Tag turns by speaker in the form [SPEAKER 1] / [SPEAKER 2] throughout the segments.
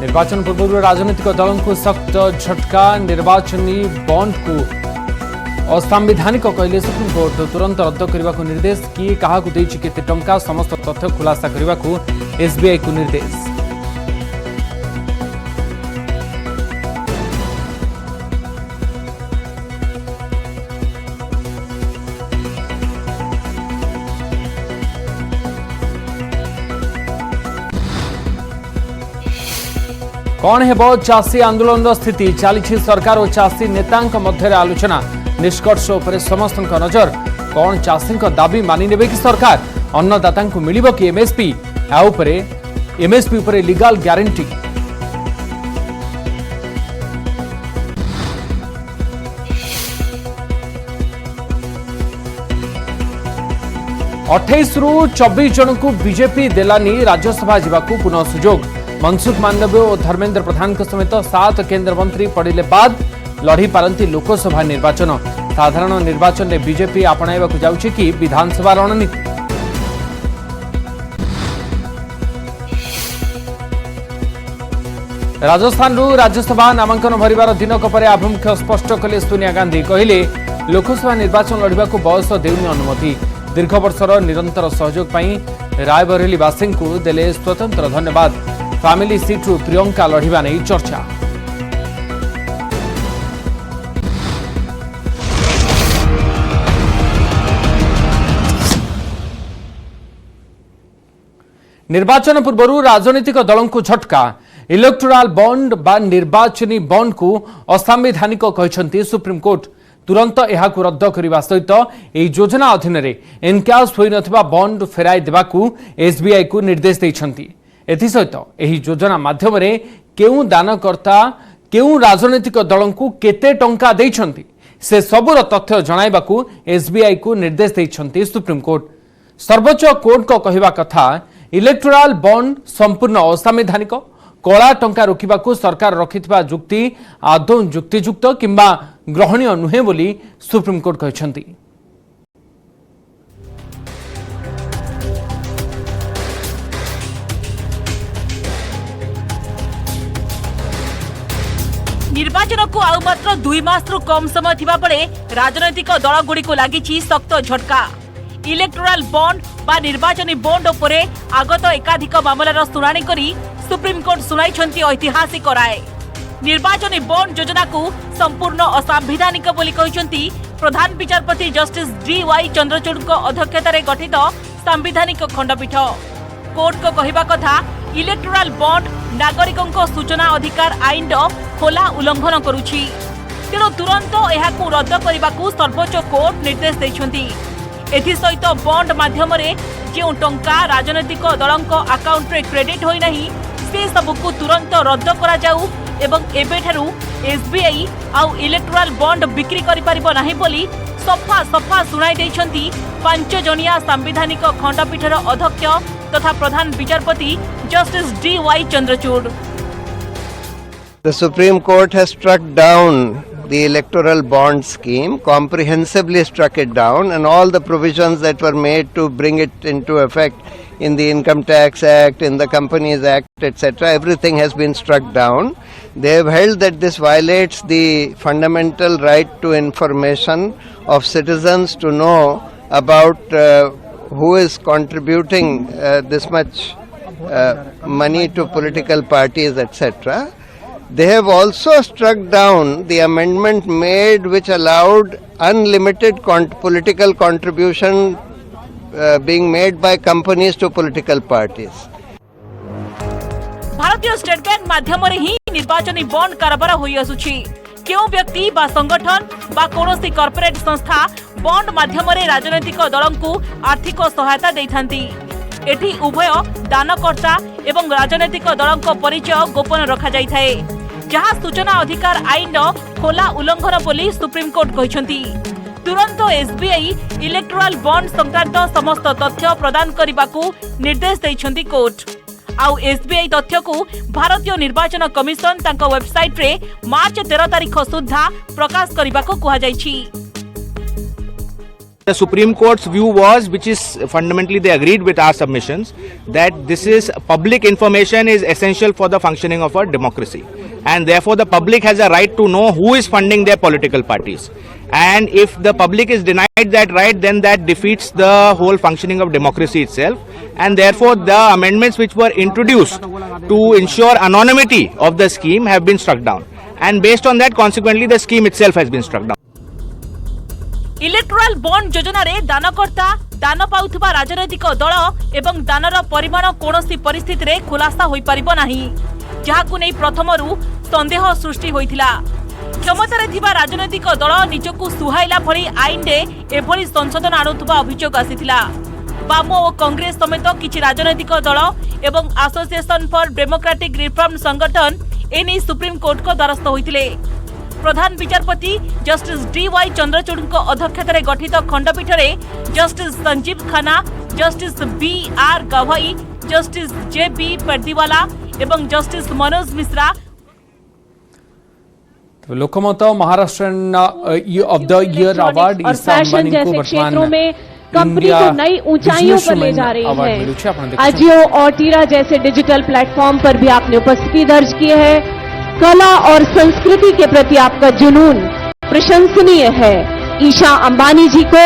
[SPEAKER 1] निर्वाचन पूर्व राजनीतिक दलों को सख्त झटका। निर्वाचनी बॉन्ड को असंवैधानिक कहले सुप्रीमकोर्ट तुरंत रद्द करने को निर्देश। किए क्या केते टंका समस्त तथ्य खुलासा करने को एसबीआई को निर्देश। कौन हेबो चाषी आंदोलन स्थिति। चली सरकार और चाषी नेता मध्य आलोचना। निष्कर्ष उपर समस्त नजर। कौन चाषी दाबी मानिने कि सरकार अन्नदाता को मिलिबो कि एमएसपी एमएसपी उपरे लीगल ग्यारंटी। अठाईस रु 24 जन को बीजेपी देलानी राज्यसभा जावाकू पुनः सुजोग। मनसुख मांडव्य और धर्मेंद्र प्रधान समेत 7 केंद्र मंत्री पड़िले बाद लड़ी पारंती लोकसभा निर्वाचन। साधारण निर्वाचन में बीजेपी आपणाइबा जाउछि कि विधानसभा रणनीति। राजस्थान राज्यसभा नामांकन भरिबार दिनक परे आभिमुख्य स्पष्ट कले सोनिया गांधी। कहले लोकसभा निर्वाचन लड़िबा को बयस देउनी अनुमति। दीर्घ वर्षर निरंतर सहयोग पई रायबरेली वासी को देले स्वतंत्र धन्यवाद। फैमिली सीट्रु प्रियंका लड़िबा नहीं चर्चा। निर्वाचन पूर्व राजनीतिक दलों को झटका। इलेक्टोराल बॉन्ड बा निर्वाचनी बॉन्ड को असंवैधानिक कहते सुप्रीमकोर्ट। तुरंत यह रद्द करने सहित यह योजना अधीन एनकाश हो नथिबा बॉन्ड फेराई देवाकू एसबीआई को निर्देश देइछंती। एथिसहित यह योजना माध्यम केउ दानकर्ता केउ राजनीतिक दलों को केते टंका देइछंती से सबुर तथ्य जणाइबाकू एसबीआई को निर्देश देइछंती सुप्रीमकोर्ट। सर्वोच्च कोर्ट को कहवा कथा इलेक्टोराल बॉन्ड संपूर्ण असंवैधानिक। कला टंका रोकवाकू सरकार रखिथिबा जुक्ति आदौ जुक्तियुक्त किंबा ग्रहणीय नुहे बोली सुप्रीमकोर्ट कहछंती।
[SPEAKER 2] निर्वाचन को आउ मात्र 2 मास रु कम समय थिबा बेले राजनैतिक दल गुडी को लागिछि सख्त झटका। इलेक्टोराल बॉन्ड बा निर्वाचनी बॉन्ड उपरे आगत एकाधिक मामलार शुणाणी करी सुप्रीमकोर्ट सुनाइछंती ऐतिहासिक राय। निर्वाचनी बॉन्ड योजना को संपूर्ण असंवैधानिक बोली कहिसंती प्रधान विचारपति जस्टिस डीवाई चंद्रचूड़ अध्यक्षतार गठित संवैधानिक खंडपीठ। कोर्ट को कहवा कथा इलेक्टोराल बॉन्ड नागरिकों सूचना अधिकार आईन खोला उल्लंघन करुछि। तेणु तुरंत यहाकू रद्द करने सर्वोच्च कोर्ट निर्देश देइछंती। एथिसहित बॉन्ड माध्यम जो टंका राजनैतिक दलों अकाउंट रे क्रेडिट होई नहीं से सबको तुरंत रद्द करा जाऊ एवं एबेठारू एसबीआई आउ इलेक्टोराल बॉन्ड बिक्री करि परिबो नाही बोली सफा सफा सुनाई देइछंती 5 जणिया संवैधानिक खंडपीठर अध्यक्ष तथा प्रधान विचारपति justice DY Chandrachud.
[SPEAKER 3] The Supreme Court has struck down the electoral bond scheme, comprehensively struck it down, and all the provisions that were made to bring it into effect in the Income Tax Act, in the Companies Act, etc., everything has been struck down. They have held that this violates the fundamental right to information of citizens to know about who is contributing this much money to political parties, etc. They have also struck down the amendment made which allowed unlimited political contribution being made by companies to political parties.
[SPEAKER 2] भारतीय state bank माध्यम ही निर्वाचनी bond कारबार होई आसुछि। केउ व्यक्ति बा संगठन बा कोनोसी कॉर्पोरेट संस्था बॉन्ड माध्यम राजनैतिक दलों को आर्थिक सहायता देइथांती। एठी उभय दानकर्ता एवं राजनैतिक दलों परिचय गोपन रखा जाइथाए, जहां सूचना अधिकार आईन खोला उल्लंघन बोली सुप्रीमकोर्ट कहिसंती। तुरंत एसबीआई इलेक्टोराल बॉन्ड संक्रांत समस्त तथ्य प्रदान करने निर्देश देइछंती कोर्ट। आउ एसबीआई तथ्य को भारतीय निर्वाचन कमिशन तांको वेबसाइट रे मार्च 13 तारिख सुधा प्रकाश करने को कहा जाइछि।
[SPEAKER 4] The Supreme Court's view was, which is fundamentally they agreed with our submissions, that this is public information is essential for the functioning of our democracy, and therefore the public has a right to know who is funding their political parties. And if the public is denied that right, then that defeats the whole functioning of democracy itself. And therefore the amendments which were introduced to ensure anonymity of the scheme have been struck down. And based on that, consequently, the scheme itself has been struck down.
[SPEAKER 2] Electoral bond योजना रे दानकर्ता दान पाउथबा राजनैतिक दल एवं दानर परिमाण कोनोसी परिस्थिति रे खुलासा होई परिबो नाही, जहाकु नै प्रथमरु संदेह सृष्टि होइथिला। क्षमतारे थिबा राजनैतिक दल निजकु सुहाइला भली आईन रे एभली संशोधन आनुथबा अभियोग आसिथिला। वाम और कांग्रेस समेत किछि राजनैतिक दल एवं एसोसिएशन फॉर डेमोक्रेटिक रिफॉर्म संगठन एने सुप्रीम कोर्ट को द्वारस्थ होइथिले। प्रधान विचारपति जस्टिस डी.वाई. चंद्रचूड़ अध्यक्षतार गठित खंडपीठ में Justice Sanjiv Khanna, Justice B R. Gavai, Justice J B. Pardiwala एवं जस्टिस मनोज मिश्रा।
[SPEAKER 1] तो Lokmat Maharashtra of the year award
[SPEAKER 5] और फैशन जैसे क्षेत्रों में कंपनी को नई ऊंचाइयों पर ले जा रही है। अजियो और टीरा जैसे डिजिटल प्लेटफॉर्म पर भी आपने उपस्थिति दर्ज की है। कला और संस्कृति के प्रति आपका जुनून प्रशंसनीय है। ईशा अंबानी जी को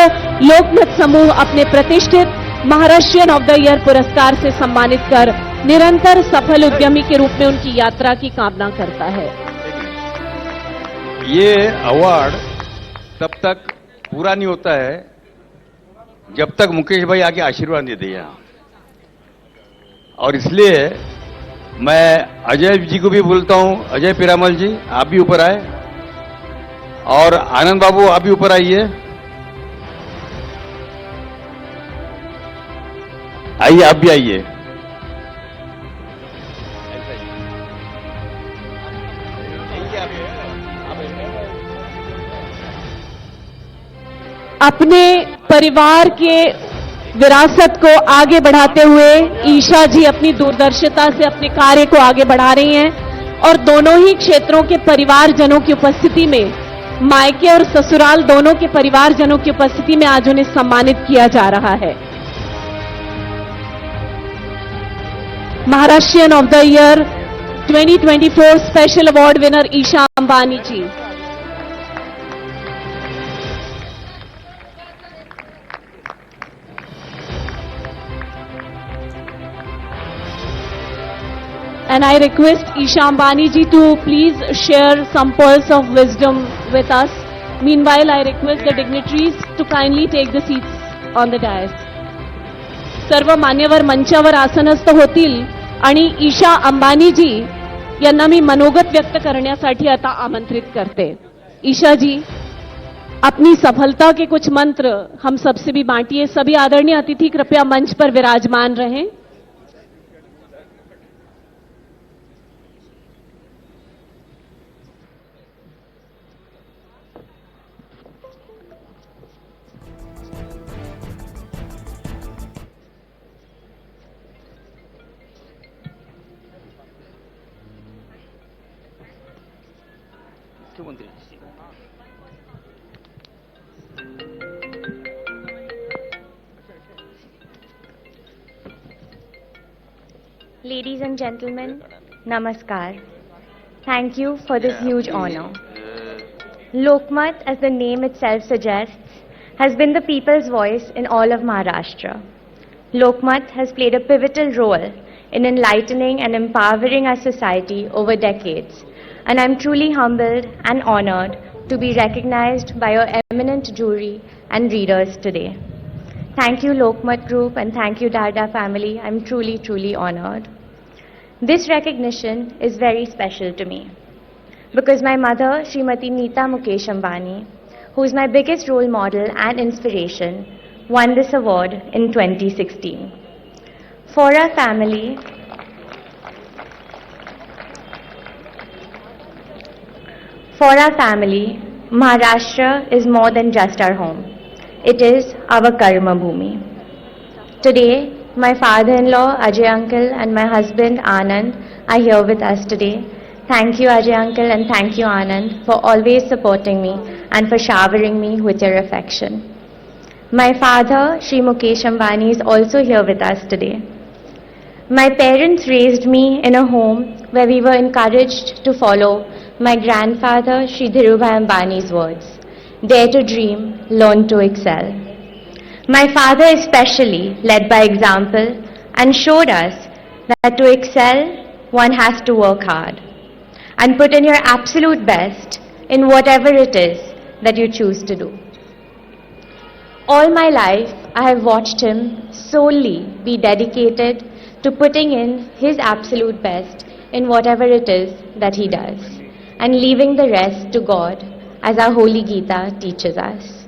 [SPEAKER 5] लोकमत समूह अपने प्रतिष्ठित महाराष्ट्रियन ऑफ द ईयर पुरस्कार से सम्मानित कर निरंतर सफल उद्यमी के रूप में उनकी यात्रा की कामना करता है।
[SPEAKER 6] ये अवार्ड तब तक पूरा नहीं होता है जब तक मुकेश भाई आके आशीर्वाद नहीं दिया, और इसलिए मैं अजय जी को भी बोलता हूं, अजय पिरामल जी आप भी ऊपर आए, और आनंद बाबू आप भी ऊपर आइए, आइए आप भी आइए।
[SPEAKER 5] अपने परिवार के विरासत को आगे बढ़ाते हुए ईशा जी अपनी दूरदर्शिता से अपने कार्य को आगे बढ़ा रही हैं और दोनों ही क्षेत्रों के परिवारजनों की उपस्थिति में, मायके और ससुराल दोनों के परिवारजनों की उपस्थिति में आज उन्हें सम्मानित किया जा रहा है। Maharashtrian of the year 2024 special award winner Isha Ambani ji. And I request Isha Ambani ji to please share some pearls of wisdom with us. Meanwhile, I request the dignitaries to kindly take the seats on the dais. सर्व मान्यवर मंचावर आसनस्थ होतील आणि ईशा अंबानी जी यांना मी मनोगत व्यक्त करण्यासाठी आता आमंत्रित करते। ईशा जी, अपनी सफलता के कुछ मंत्र हम सबसे भी बांटिए। सभी आदरणीय अतिथि कृपया मंच पर विराजमान रहें।
[SPEAKER 7] Ladies and gentlemen, Namaskar. Thank you for this huge honor. Lokmat, as the name itself suggests, has been the people's voice in all of Maharashtra. Lokmat has played a pivotal role in enlightening and empowering our society over decades, and I'm truly humbled and honored to be recognized by your eminent jury and readers today. Thank you, Lokmat Group, and thank you, Darda family. I'm truly, truly honored. This recognition is very special to me because my mother, Srimati Neeta Mukesh Ambani, who is my biggest role model and inspiration, won this award in 2016. For our family, Maharashtra is more than just our home. It is our karma bhumi. Today, my father-in-law Ajay uncle and my husband Anand are here with us today. Thank you, Ajay uncle, and thank you, Anand, for always supporting me and for showering me with your affection. My father, Shri Mukesh Ambani, is also here with us today. My parents raised me in a home where we were encouraged to follow my grandfather, Shri Dhirubhai Ambani's words, dare to dream, learn to excel. My father especially led by example and showed us that to excel, one has to work hard and put in your absolute best in whatever it is that you choose to do. All my life, I have watched him solely be dedicated to putting in his absolute best in whatever it is that he does, and leaving the rest to God, as our Holy Gita teaches us.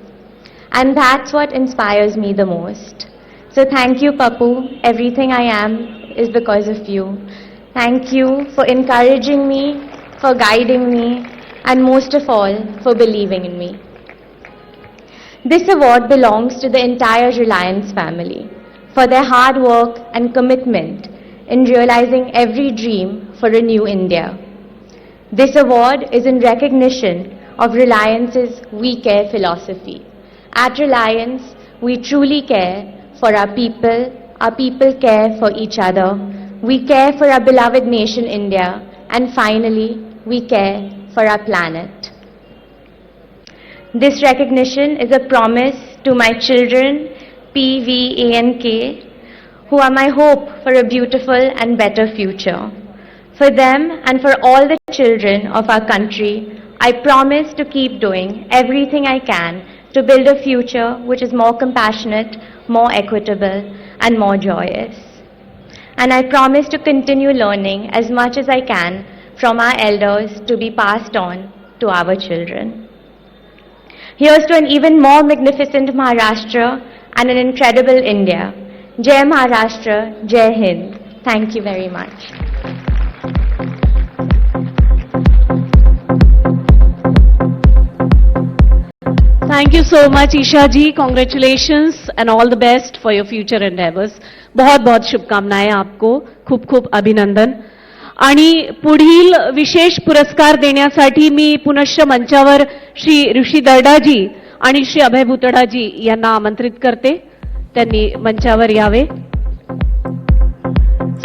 [SPEAKER 7] And that's what inspires me the most. So thank you, Papu. Everything I am is because of you. Thank you for encouraging me, for guiding me, and most of all, for believing in me. This award belongs to the entire Reliance family for their hard work and commitment in realizing every dream for a new India. This award is in recognition of Reliance's We Care philosophy. At Reliance, we truly care for our people care for each other, we care for our beloved nation India, and finally, we care for our planet. This recognition is a promise to my children, P, V, A and K, who are my hope for a beautiful and better future. For them and for all the children of our country, I promise to keep doing everything I can to build a future which is more compassionate, more equitable, and more joyous. And I promise to continue learning as much as I can from our elders to be passed on to our children. Here's to an even more magnificent Maharashtra and an incredible India. Jai Maharashtra, Jai Hind. Thank you very much.
[SPEAKER 5] Thank you so much, Isha ji. Congratulations and all the best for your future endeavors. बहुत बहुत शुभकामनाएं आपको. खूप खूप अभिनंदन. आणि पुढील विशेष पुरस्कार देण्यासाठी मी पुनश्च मंचावर श्री ऋषी दर्डाजी आणि श्री अभय भुतडाजी यांना आमंत्रित करते. त्यांनी मंचावर यावे.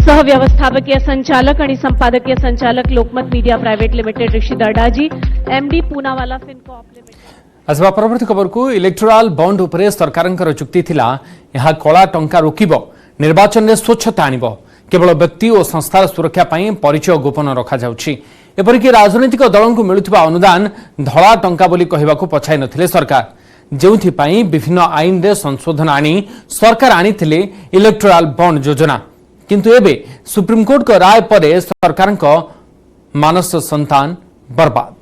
[SPEAKER 5] सहव्यवस्थापकीय संचालक आणि संपादकीय संचालक लोकमत मीडिया प्राइवेट लिमिटेड ऋषी दर्डाजी, एमडी पूनावाला फिनकॉर्प लिमिटेड.
[SPEAKER 1] आसवा परवर्ती खबर को इलेक्टोराल बॉन्ड उपरे सरकारंकर चुक्ति थिला यह कला टंका रोकिबो, निर्वाचन में स्वच्छता आनिबो, केवल व्यक्ति और संस्थार सुरक्षा पाई परिचय गोपन रखा जाउछि. एपरिक राजनीतिक दलों को मिलुथिबा अनुदान धला टंका बोली कहबाकू पछाई नथिले सरकार, जेउथिपाई विभिन्न आईन रे संशोधन आनी सरकार आनीथिले इलेक्टोराल बॉन्ड योजना. किंतु एबे सुप्रीम कोर्ट को राय परे सरकारक मानस संतान बर्बाद.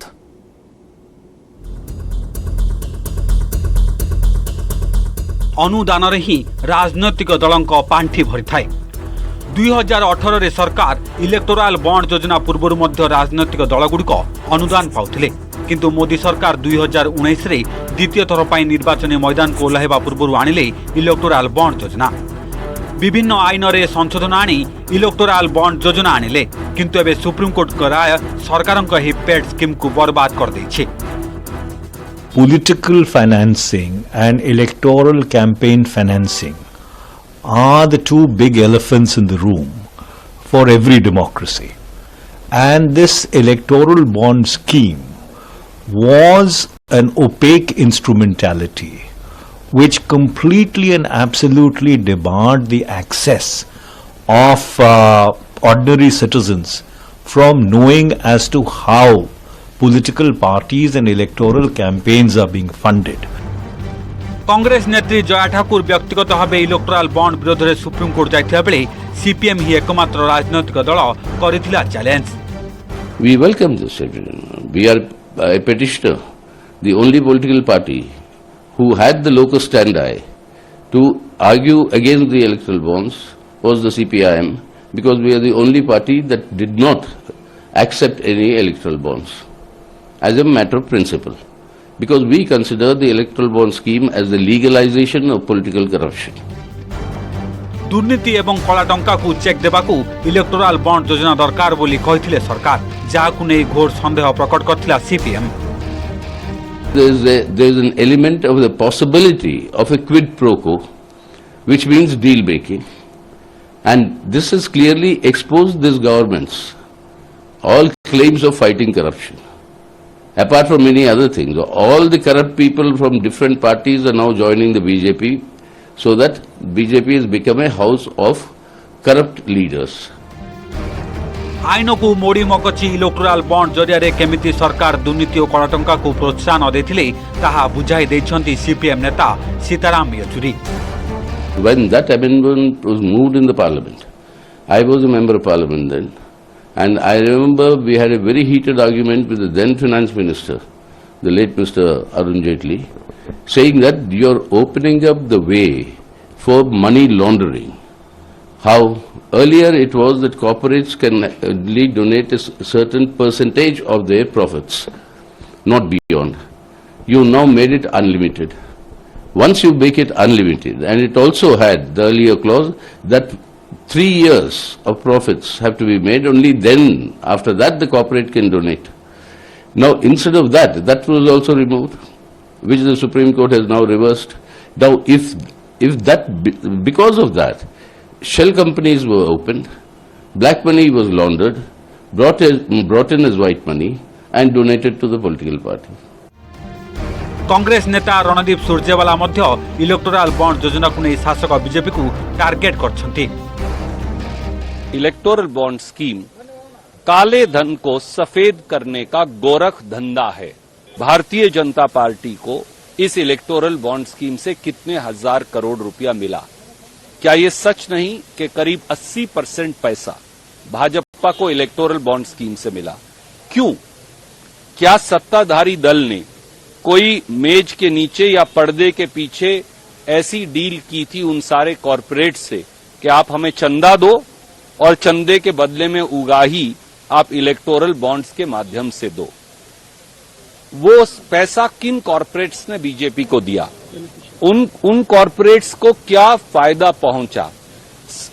[SPEAKER 8] अनुदान ही राजनैतिक दलों पांठि भरी थाए. 2018 रे सरकार इलेक्टोराल बॉन्ड योजना पूर्व मध्य राजनैतिक दलगुड़िक अनुदान पाउथिले, किंतु मोदी सरकार 2019 रे द्वितीय थर पर निर्वाचन मैदान को ओह्लाइबा पूर्व आनिले इलेक्टोराल बॉन्ड योजना. विभिन्न आईन रे संशोधन आनी इलेक्टोराल बॉन्ड योजना आनिले, किंतु एबे सुप्रीम कोर्ट का राय सरकारक ही पेड स्कीम को बर्बाद कर दैछि.
[SPEAKER 9] Political financing and electoral campaign financing are the two big elephants in the room for every democracy. And this electoral bond scheme was an opaque instrumentality which completely and absolutely debarred the access of ordinary citizens from knowing as to how political parties and electoral campaigns are being funded.
[SPEAKER 8] Congress नेत्री जया ठाकुर व्यक्तिगत भाव इलेक्टोराल bond विरोध में supreme court जाइथिबा बेले CPM ही एकमात्र राजनैतिक दल करिथिला challenge.
[SPEAKER 10] We welcome this. We are a petitioner, the only political party who had the locus standi to argue against the electoral bonds was the CPIM, because we are the only party that did not accept any electoral bonds as a matter of principle, because we consider the electoral bond scheme as the legalization of political corruption.
[SPEAKER 8] दुर्नीति एवं कला टंका को check देबाकू इलेक्टोराल bond योजना दरकार बोली कहिथिले सरकार, जाहाकू नै घोर संदेह प्रकट करथिला CPM.
[SPEAKER 10] There is an element of the possibility of a quid pro quo, which means deal making, and this has clearly exposed this government's all claims of fighting corruption. Apart from many other things, all the corrupt people from different parties are now joining the BJP, so that BJP has become a house of corrupt leaders.
[SPEAKER 8] आईन को मोड़ी मकची इलेक्टोराल bond जरिया केमिति सरकार दुर्नीति और कलाटंका को प्रोत्साहन देथिले ताहा बुझाई देछंती सीपीएम नेता Sitaram Yechury.
[SPEAKER 10] When that amendment was moved in the parliament, I was a member of parliament then, and I remember we had a very heated argument with the then finance minister, the late Mr. Arun Jaitley, saying that you're opening up the way for money laundering. How earlier it was that corporates can only donate a certain percentage of their profits, not beyond. You now made it unlimited. Once you make it unlimited, and it also had the earlier clause that 3 years of profits have to be made, only then after that the corporate can donate. Now instead of that, that was also removed, which the Supreme Court has now reversed. Now if that, because of that, shell companies were opened, black money was laundered, brought in as white money and donated to the political party.
[SPEAKER 8] Congress नेता रणदीप सुरजेवाला मध्य इलेक्टोराल bond योजना को नहीं शासक BJP को target करछंती.
[SPEAKER 11] Electoral bond scheme काले धन को सफेद करने का गोरख धंधा है. भारतीय जनता पार्टी को इस इलेक्टोरल बॉन्ड स्कीम से कितने हजार करोड़ रुपया मिला? क्या ये सच नहीं कि करीब 80% पैसा भाजपा को इलेक्टोरल बॉन्ड स्कीम से मिला? क्यों? क्या सत्ताधारी दल ने कोई मेज के नीचे या पर्दे के पीछे ऐसी डील की थी उन सारे कॉरपोरेट से कि आप हमें चंदा दो और चंदे के बदले में उगाही आप इलेक्टोरल बॉन्ड्स के माध्यम से दो? वो पैसा किन कॉरपोरेट्स ने बीजेपी को दिया? उन कॉरपोरेट्स को क्या फायदा पहुंचा?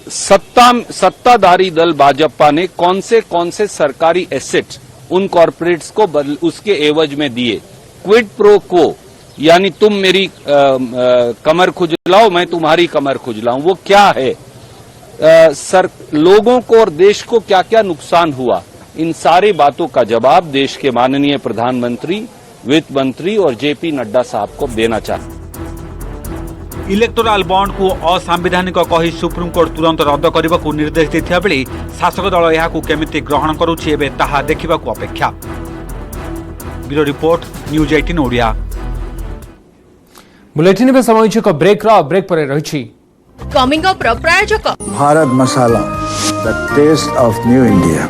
[SPEAKER 11] सत्ताधारी दल भाजपा ने कौन से सरकारी एसेट्स उन कॉरपोरेट्स को उसके एवज में दिए? क्विड प्रो क्वो, यानी तुम मेरी कमर खुजलाओ, मैं तुम्हारी कमर खुजलाऊं, वो क्या है? लोगों को और देश को क्या क्या नुकसान हुआ? इन सारी बातों का जवाब देश के माननीय प्रधानमंत्री, वित्त मंत्री और जेपी नड्डा साहब को देना चाहते.
[SPEAKER 8] इलेक्टोराल बॉन्ड को असंवैधानिक कही सुप्रीमकोर्ट तुरंत रद्द करने को निर्देश देथिया बेले शासक दल यहां केमिति ग्रहण करुछि एबे ताहा देखिबाकू अपेक्षा. Bureau report news 18 Odia.
[SPEAKER 1] Bulletin में समय एक ब्रेक पर रही.
[SPEAKER 2] कमिंग अप प्रायोजक
[SPEAKER 12] Bharat Masala, the taste of new India.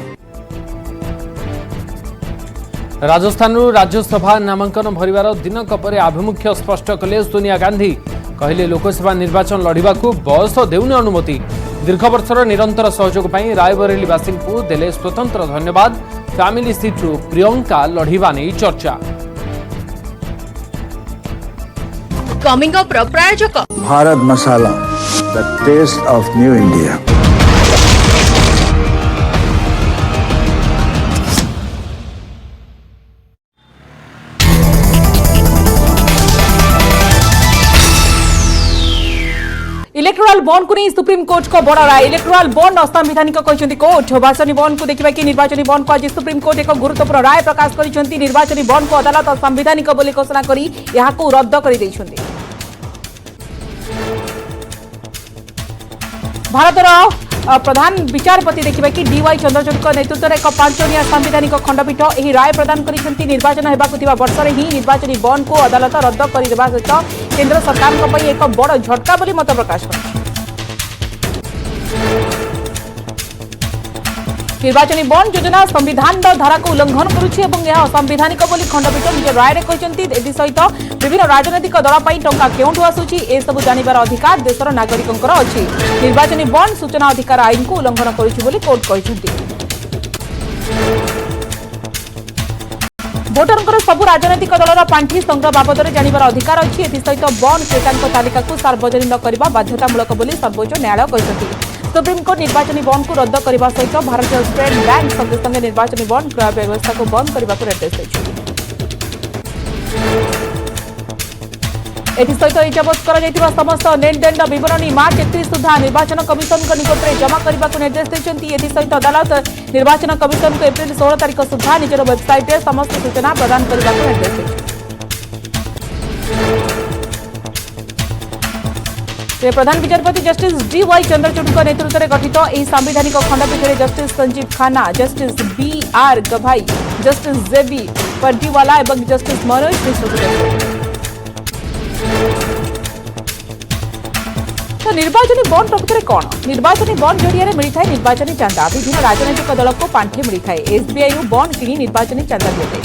[SPEAKER 1] Rajasthan Rajya Sabha नामांकन भरिवार दिनक पर आभिमुख्य स्पष्ट कले सोनिया गांधी. कहले लोकसभा निर्वाचन लड़िबा को बयस देउनी अनुमति. दीर्घ वर्षर निरंतर सहयोग पर रायबरेलीवासी को देले स्वतंत्र धन्यवाद. फैमिली सीट्रु प्रियंका लड़िबा नहीं चर्चा.
[SPEAKER 2] कमिंग अप प्रायोजक
[SPEAKER 12] Bharat Masala, the taste of new India.
[SPEAKER 2] Electoral bond को नहीं सुप्रीम कोर्ट को बड़ा राय. इलेक्टोरल बॉन्ड असंवैधानिक कहते कोर्ट. निर्वाचन बॉन्ड को देखा कि निर्वाचन बॉन्ड को आज सुप्रीम कोर्ट एक गुरुत्वपूर्ण राय प्रकाश कर निर्वाचन बॉन्ड को अदालत असंवैधानिक बोली घोषणा कर रद्द कर. भारतर प्रधान विचारपति देखा कि डीवाई चंद्रचूड़ नेतृत्व में एक 5 जणिया संवैधानिक खंडपीठ यह राय प्रदान कर निर्वाचन होगा वर्ष में ही निर्वाचन बॉन्ड को अदालत रद्द करने सहित केंद्र सरकार एक बड़ झटका बोली मत प्रकाश कर. निर्वाचन बॉन्ड योजना संविधान धारा को उल्लंघन करुछि असंवैधानिक बोली खंडपीठ निज राय कहते. सहित विभिन्न राजनैतिक दल पर टंका केउठु आसुछि ए सब जानिबार अधिकार देशर नागरिकंकर अछि. निर्वाचन बॉन्ड सूचना अधिकार आईन को उल्लंघन करुछि बोली कोर्ट कहते. भोटर सबु राजनैतिक दलर पांठी संग्रह बाबद जानिबार अधिकार अछि. सहित बॉन्ड क्रेता तालिका को सार्वजनिक करने बाध्यतामूलक बोली सर्वोच्च न्यायालय कहते. सुप्रीम कोर्ट निर्वाचन बॉन्ड को रद्द करने सहित भारतीय स्टेट बैंक संगे संगे निर्वाचन बॉन्ड क्रय व्यवस्था को बंद करने को निर्देश देते. एसत जबत कर समस्त लेनदेन बरणी मार्च 31 सुधा निर्वाचन कमिशन निकट में जमा करने को निर्देश देते। एसत अदालत निर्वाचन कमिशन को एप्रिल 16 तारिख सुधा निजर वेबसाइट में समस्त सूचना प्रदान करने को निर्देश देते। प्रधान विचारपति जस्टिस डी.वाई. चंद्रचूड़ नेतृत्व में गठित यह संवैधानिक खंडपीठ में Justice Sanjiv Khanna, Justice B R. Gavai, Justice J B. Pardiwala और जस्टिस मनोज मिश्र। तो निर्वाचन बॉन्ड प्रकृत कौन? निर्वाचन बॉन्ड जरिए मिलता है निर्वाचन चांदा। विभिन्न राजनैतिक दल को पांठि मिलता है। एसबीआई बॉन्ड किणी निर्वाचन चांदा दी जाए।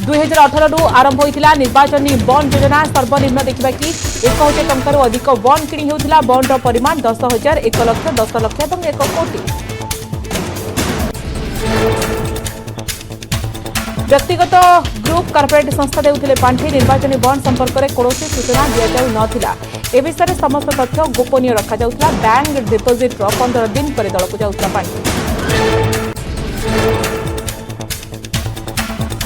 [SPEAKER 2] 2018 आरंभ होता निर्वाचन बॉन्ड योजना। सर्वनिम्न देखा कि 1,000 टंकार अधिक बॉन्ड किणी होता। बॉन्डर परिमाण 10,000, 1 लाख, 10 लाख और 1 कोटी। व्यक्तिगत ग्रुप कॉर्पोरेट संस्था देउथिले पांठि। निर्वाचन बॉन्ड संपर्क में कौन सूचना दि जाऊ नथिला। ए विषय समस्त तथ्य गोपनीय रखा जाउथला। बैंक डिपोजिट 15 दिन पर दल को जाउथला पांठि।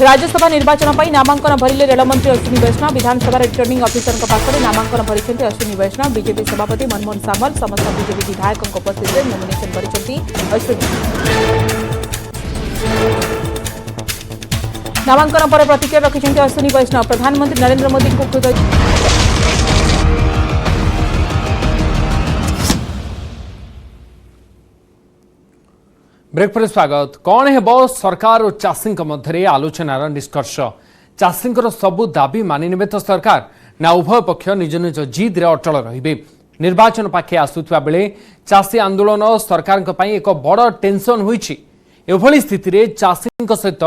[SPEAKER 2] राज्यसभा निर्वाचन पर नामांकन भरिले रेलमंत्री अश्विनी वैष्णव। विधानसभा रिटर्निंग ऑफिसर पाखरे नामांकन भरिसेंति अश्विनी वैष्णव। बीजेपी सभापति मनमोहन सामल समस्त बीजेपी विधायकों उपस्थित में नॉमिनेशन भरिसेंति अश्विनी। नामांकन पर प्रतिक्रिया रखिसेंति अश्विनी वैष्णव। प्रधानमंत्री नरेंद्र मोदी को कृतज्ञता।
[SPEAKER 1] ब्रेक पर स्वागत। कौन है सरकार और चाषी मध्य आलोचनार निष्कर्ष? चाषी सबू दाबी मानिने तो सरकार ना उभय पक्ष निज निज जिद रे अटल रहिबे? निर्वाचन पाखे आसुवा बेले चाषी आंदोलन सरकार एक बड़ टेंशन होइछि। एभली स्थिति रे चाषी सहित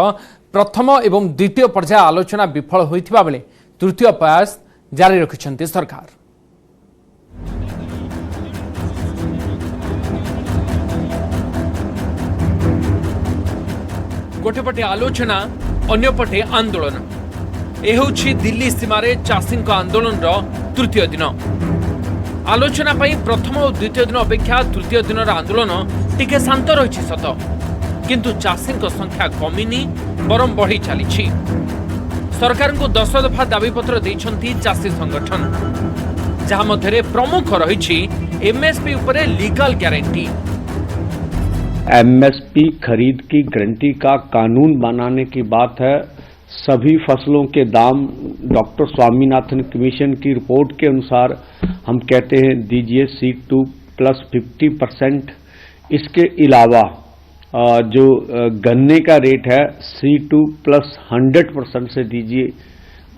[SPEAKER 1] प्रथम एवं द्वितीय पर्याय आलोचना विफल होइथिबा बेले तृतीय प्रयास जारी रखिछन्ति सरकार। गोटेपटे आलोचना अन्यपटे आंदोलन। यह होछि दिल्ली सीमार चाषी आंदोलन तृतीय दिन। आलोचना प्रथम और द्वितीय दिन अपेक्षा तृतीय दिन आंदोलन टिके शांत रही सत, किंतु चाषी संख्या कमिनी बरम बढ़ी चली। सरकार को 10 दफा दाबीपत्र देइछन्ति चाषी संगठन, जहां मध्य प्रमुख रही एमएसपी उपरे लीगल गारंटी।
[SPEAKER 13] एमएसपी खरीद की गारंटी का कानून बनाने की बात है। सभी फसलों के दाम डॉक्टर स्वामीनाथन कमीशन की रिपोर्ट के अनुसार हम कहते हैं दीजिए C2 प्लस 50%। इसके अलावा जो गन्ने का रेट है C2 प्लस 100% से दीजिए,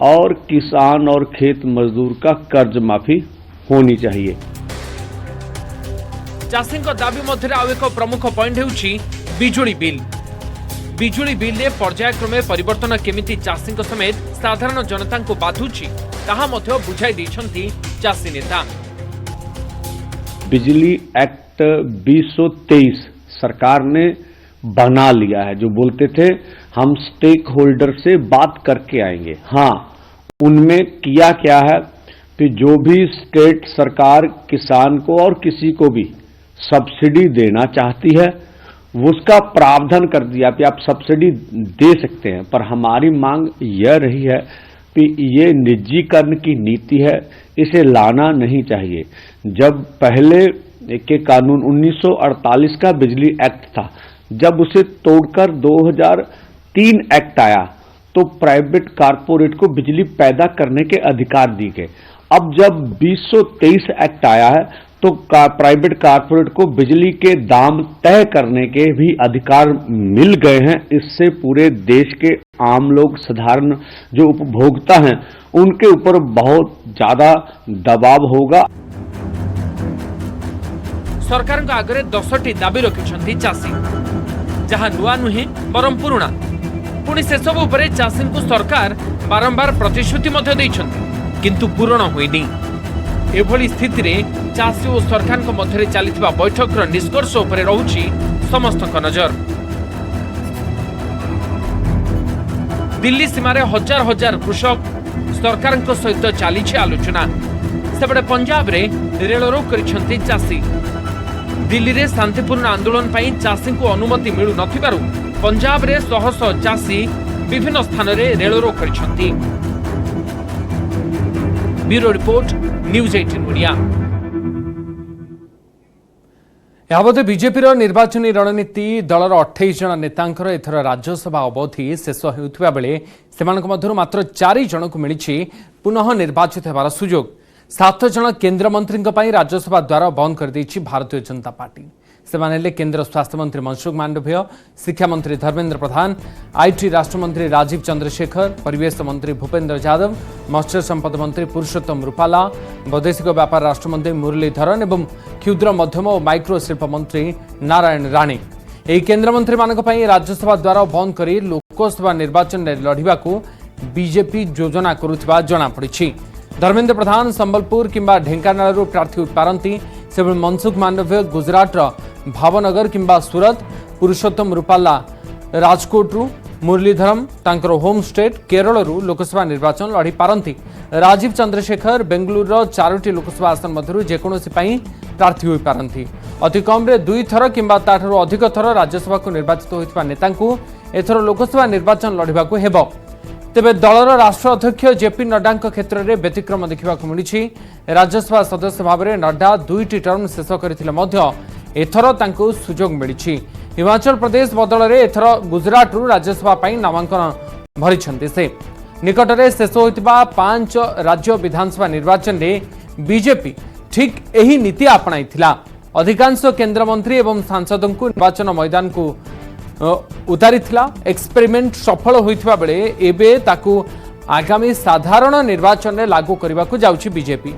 [SPEAKER 13] और किसान और खेत मजदूर का कर्ज माफी होनी चाहिए।
[SPEAKER 1] चाषी दाबी मध्य आउ एक प्रमुख पॉइंट होउछि बिजुली बिल। बिजुली बिल में पर्यायक्रमे परिवर्तन केमिति चाषी समेत साधारण जनता को बाधुछि ताहा मध्य बुझाई दैछन्ति चाषी नेता।
[SPEAKER 13] बिजली एक्ट 2023 सरकार ने बना लिया है। जो बोलते थे हम स्टेक होल्डर से बात करके आएंगे, हाँ, उनमें किया क्या है कि जो भी स्टेट सरकार किसान को और किसी को भी सब्सिडी देना चाहती है उसका प्रावधान कर दिया कि आप सब्सिडी दे सकते हैं। पर हमारी मांग यह रही है कि ये निजीकरण की नीति है, इसे लाना नहीं चाहिए। जब पहले के कानून 1948 का बिजली एक्ट था, जब उसे तोड़कर 2003 एक्ट आया तो प्राइवेट कारपोरेट को बिजली पैदा करने के अधिकार दिए गए। अब जब 2023 एक्ट आया है तो प्राइवेट कारपोरेट को बिजली के दाम तय करने के भी अधिकार मिल गए हैं। इससे पूरे देश के आम लोग, साधारण जो उपभोक्ता हैं, उनके ऊपर बहुत ज्यादा दबाव होगा।
[SPEAKER 1] सरकार का आगे 10टी दाबी रखिछन्ति चाषी, जहां नुआ नुहे बरम पुराणा। पुणी से सब उपरे चाषी को सरकार बारंबार प्रतिश्रुति मध्य दैछन्ति, किंतु पूरण होइनी। एभली स्थिति रे चाषी और सरकार मध्य चलता बैठक निष्कर्ष उपरे रहुछि समस्त नजर। दिल्ली सीमार हजार हजार कृषक सरकार सहित चली आलोचना। सेपटे पंजाब रे रेल रोक करिसेंति चाषी। दिल्ली रे शांतिपूर्ण आंदोलन पई चाषी को अनुमति मिलु नथिबारु पंजाब रे शह शह चाषी विभिन्न स्थान में रेल रोक कर। Bureau report, news 18 Odia. यावत बीजेपी निर्वाचनी रणनीति दलर 28 जन नेतांकर एथर राज्यसभा अवधि शेष होउथिबा बेले सेमानक मध्यरु मात्र 4 जन को मिली पुनः निर्वाचित होबार सुजोग। 7 जन केंद्र मंत्री राज्यसभा द्वार बंद कर देछि भारतीय जनता पार्टी। सेमाने केंद्र स्वास्थ्य मंत्री मनसुख मांडविय, शिक्षा मंत्री धर्मेंद्र प्रधान, आईटी राष्ट्रमंत्री राजीव चंद्रशेखर, परिवेश मंत्री भूपेन्द्र यादव, मत्स्य संपद मंत्री पुरुषोत्तम रूपाला, वैदेशिक व्यापार राष्ट्रमंत्री मुरलीधरन एवं क्षुद्र मध्यम और माइक्रो शिल्प मंत्री नारायण राणे। यह केन्द्रमंत्री मानक पई राज्यसभा द्वार बंद करी लोकसभा निर्वाचन में लड़िबाकू बीजेपी योजना करुथिबा जଣା पड़िछि। धर्मेंद्र प्रधान संबलपुर किंबा ढेंकानाल प्रार्थी होइपारंती, सेबळे मनसुख मांडव्य गुजरात भावनगर किंबा सूरत, पुरुषोत्तम रूपाला राजकोट, मुरलीधरम तांकर होम स्टेट केरल लोकसभा निर्वाचन लड़ी पारंती। राजीव चंद्रशेखर बेंगलुरु 4टी लोकसभा आसन मध्यरु जेकोनोसी पई प्रार्थी होई पारंती। अति कम रे 2 थर किंबा ताठरो अधिक थर राज्यसभा को निर्वाचित होइतबा नेतांकू एथर लोकसभा निर्वाचन लड़िबाकू हेबो। तेबे दलर राष्ट्र अध्यक्ष जेपी नड्डा क्षेत्र में व्यतिक्रम देखा मिली। राज्यसभा सदस्य भाव में नड्डा 2टी टर्म शेष करथिले मध्य एथर तांको सुजोग मिली। हिमाचल प्रदेश बदल में एथर गुजरात राज्यसभा पाई नामांकन भरिछन्ते से। निकट में शेष होइतिबा 5 राज्य विधानसभा निर्वाचन में बीजेपी ठीक यही नीति आपणाइथिला। अधिकांश केंद्र मंत्री एवं सांसदों को निर्वाचन मैदान को उतारिथिला। एक्सपेरिमेंट सफल होइथिबा बेले एबे ताकू आगामी साधारण निर्वाचन में लागू करने को जाउछि बीजेपी।